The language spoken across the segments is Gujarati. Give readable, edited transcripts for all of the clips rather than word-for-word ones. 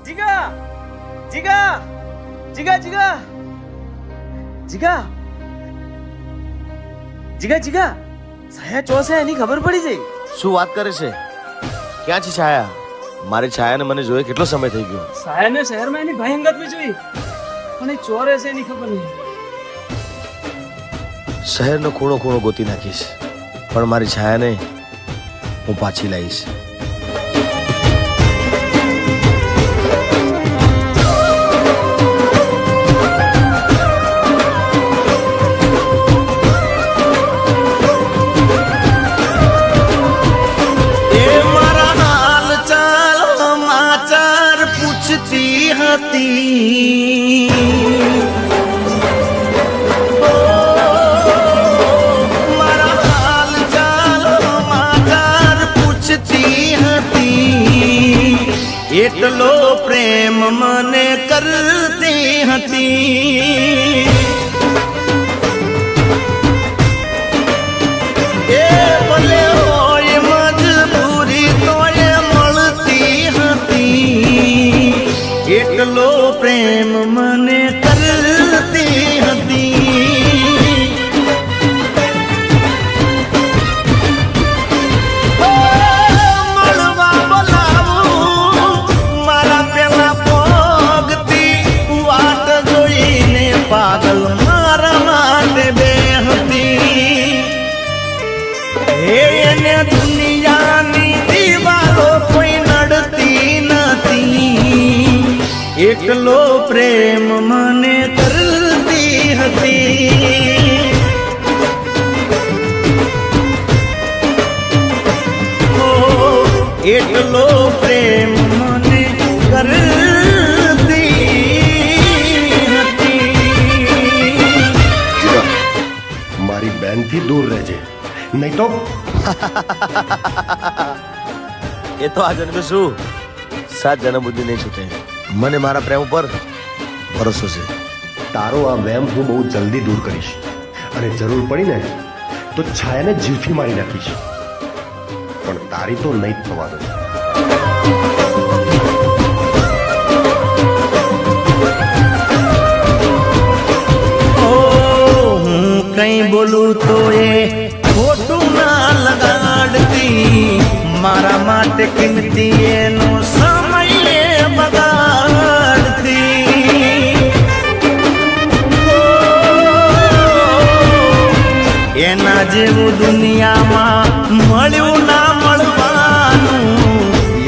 જીગા જીગા જીગા જીગા જીગા જીગા જીગા છાયા ચોસે એની ખબર પડી જઈ. શું વાત કરે છે? ક્યાં છે છાયા? મારી છાયાને મને જોયે કેટલો સમય થઈ ગયો. છાયાને શહેરમાં એની ભાઈ અંગત બી જોઈ, પણ એ ચોરે છે એની ખબર નહીં. શહેરનો ખૂણો ખૂણો ગોતી નાખીશ, પણ મારી છાયાને હું પાછી લાવીશ. એટલો પ્રેમ મને કરતી હતી, એ ભલે હોય મજબૂરી તોય મળતી હતી. એટલો પ્રેમ મને કરતી હતી. પાગલ મારા માટે બેહતી, એને દુનિયાની દીવાલો કોઈ નડતી નથી. એટલો પ્રેમ મને કરતી હતી. એટલો પ્રેમ મને કરતી. બેનથી દૂર રહેજે, નહીં તો એ તો આ જન્મે શું 7 જન્મ સુધી નહીં છૂટે. મને મારા પ્રેમ ઉપર ભરોસો છે. તારો આ વહેમ હું બહુ જલ્દી દૂર કરીશ, અને જરૂર પડી ને તો છાયાને જીવથી મારી નાખીશ, પણ તારી તો નહીં જ થવા દો. કઈ બોલું તો એ ખોટું ના લગાડતી, મારા માટે કિંમતી એનો સમય બગાડતી. એના જેવું દુનિયામાં મળ્યું ના મળવાનું,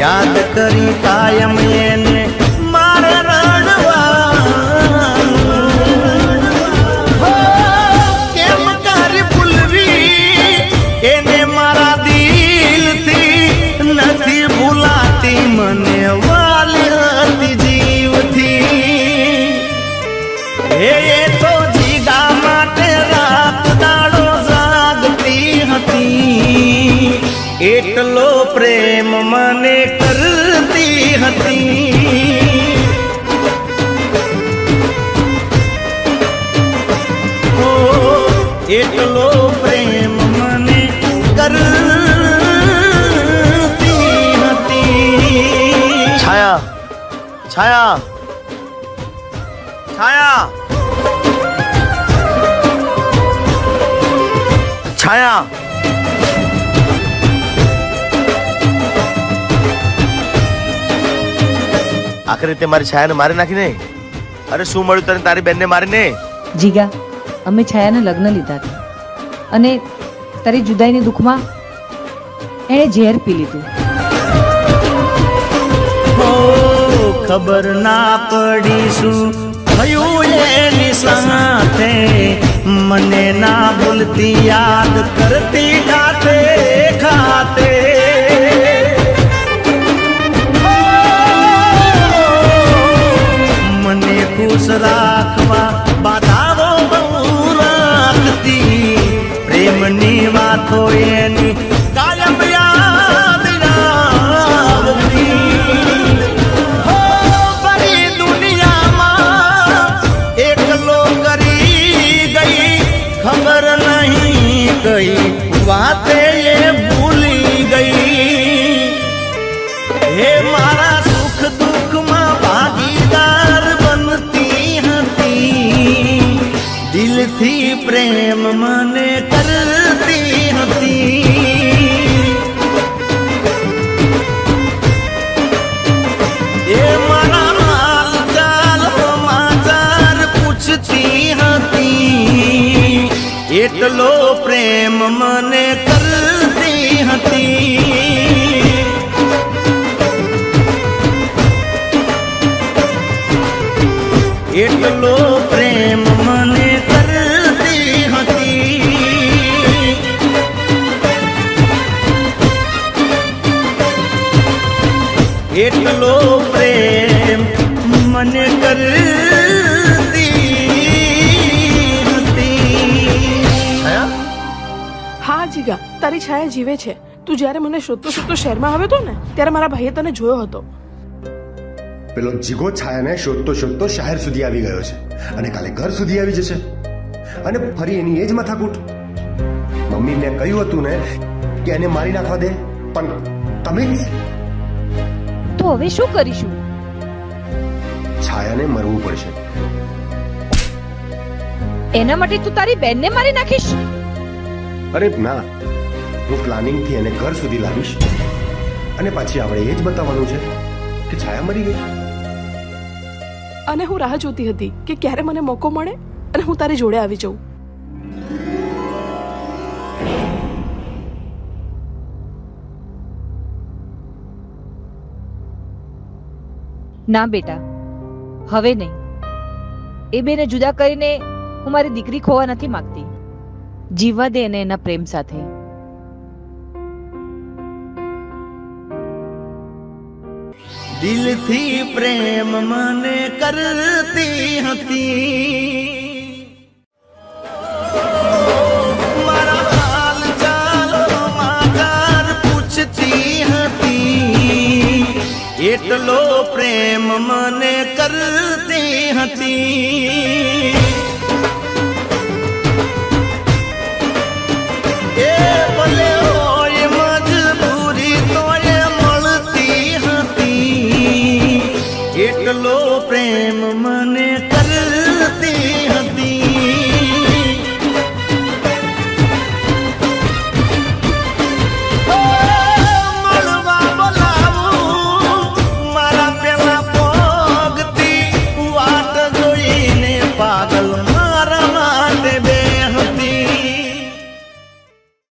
યાદ કરી કાયમ એને મારે મને વાલી હતી જીવથી. એ તો જીગા માટે રાત દાડો જાગતી હતી. એટલો પ્રેમ મને કરતી હતી. ઓ એટલો પ્રેમ મને છાયા છાયા છાયા છાયા આખરે તે મારી છાયાને મારી નાખીને. અરે શું મળ્યું તને તારી બેનને મારીને? જીગા, અમે છાયાને લગ્ન લીધા હતા, અને તારી જુદાઈની દુઃખમાં એણે ઝેર પી લીધું. ખબર ના પડી શું થયું એની સાથે, મને ના ભૂલતી યાદ કરતી ખાતે ખાતે. મને ખુશ રાખવા બાધાઓ બહુ રાખતી, પ્રેમની વાતો એની કાયમ યાદ આવતી. ખબર નહીં કઈ વાતે એ ભૂલી ગઈ. હે મારા સુખ દુઃખમાં દિલથી પ્રેમ મને કરતી હતી એ મારા હાલ ચાલ સમાચાર પૂછતી હતી એટલો પ્રેમ મને કરતી હતી એટલો પ્રેમ મને કરતી હતી એટલો પ્રેમ મને કરતી હતી હા જીગા, તારી છાયા જીવે છે. તું જ્યારે મને શોધતો શોધતો શહેરમાં આવ્યો હતો ને ત્યારે મારા ભાઈએ તને જોયો હતો. પેલો જીગો છાયાને શોધતો શોધતો શહેર સુધી આવી ગયો છે અને કાલે ઘર સુધી આવી જશે અને ફરી એની એ જ માથાકૂટ. મમ્મી મેં કહ્યું હતું ને કે એને મારી નાખવા દે, પણ તમે જ. તો હવે શું કરીશું? છાયાને મરવું પડશે. એના માટે તું તારી બેનને મારી નાખીશ? અરે ના, હું પ્લાનિંગથી એને ઘર સુધી લાવીશ અને પાછી આપણે એ જ બતાવવાનું છે કે છાયા મરી ગઈ. અને હું રાહ જોતી હતી કે ક્યારે મને મોકો મળે અને હું તારી જોડે આવી જાઉં. ના બેટા, હવે નહીં. એ બેને જુદા કરીને હું મારી દીકરી ખોવા નથી માંગતી. જીવવા દે એને એના પ્રેમ સાથે. દિલથી પ્રેમ મને કરતી હતી મારા હાલ ચાલ સમાચાર પૂછતી હતી એટલો પ્રેમ મને કરતી હતી એ ભલે હોય મજબૂરી તોય મળતી હતી એટલો પ્રેમ